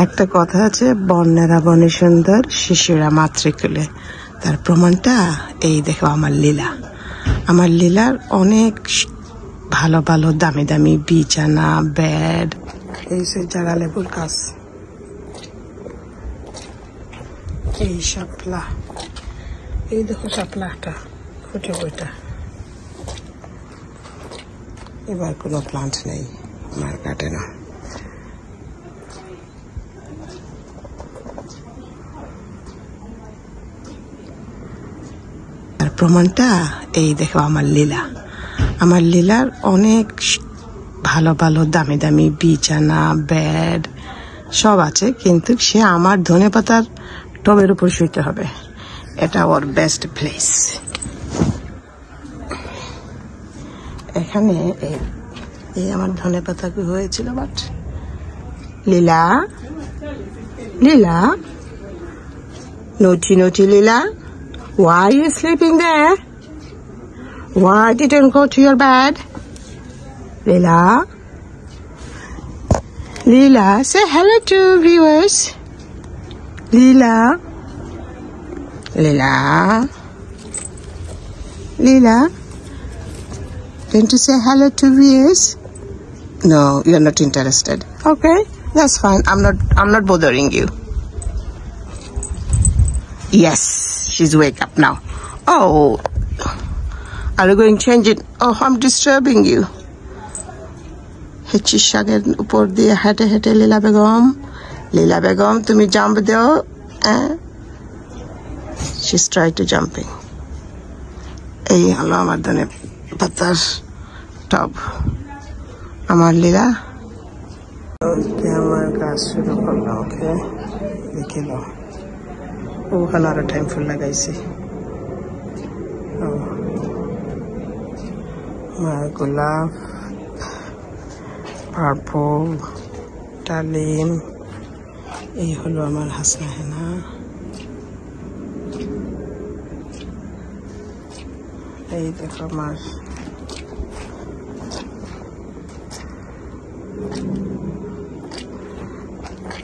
একটা কথা আছে, বন্যারা বনে সুন্দর, শিশুরা মাতৃকুলে। তার প্রমাণটা এই দেখো, আমার লীলা। আমার লীলার অনেক ভালো ভালো দামি দামি বিছানা, বেড। এই সে জারা লেবুর গাছ, এই শাপলা, এই দেখো শাপলাটা ফুটে বইটা। এবার কোনো প্লান্ট নেই আমার গার্ডেনে। তার প্রমাণটা এই দেখো, আমার লীলা। আমার লীলার অনেক ভালো ভালো দামি দামি বিছানা, বেড সব আছে, কিন্তু সে আমার ধনেপাতার টবের উপর শুইতে হবে। এটা ওর বেস্ট প্লেস। এখানে এই আমার ধনেপাতা হয়েছিল, but Leela, Leela, naughty naughty Lila, why are you sleeping there? Why didn't go to your bed? Lila, Lila, say hello to viewers. Lila, Lila, Lila, don't you say hello to viewers? No, you're not interested. Okay, that's fine. I'm not bothering you. Yes, she's wake up now. Oh, are you going to change it? Oh, I'm disturbing you. Hechi shager upor diye hete hete Lila Begum, tumi jump deo. She's tried to jumping. Ei holo amar done patar top. Amar Lila. Okay, amar kaজ শুরু করলাম। ওকে, দেখে নাও। ওখানে আরো time ফুল লাগাইছি। গোলাপ, purple, ডালিম। এই হলো আমার হাসনা হেনা। এই দেখো আমার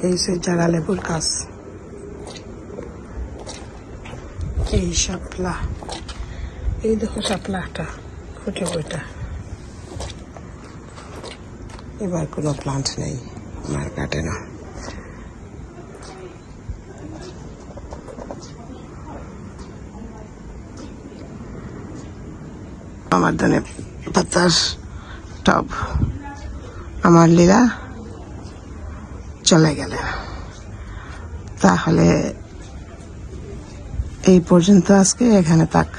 এই সে জারা লেবুর গাছ, এই শাপলা, এই দেখো শাপলাটা ফুটে বইটা। এবার কোনো প্লান্ট নেই আমার গার্ডেনে। আমার ধনে পাতার টব। আমার লীলা চলে গেলে। তাহলে এই পর্যন্ত, আজকে এখানে থাক।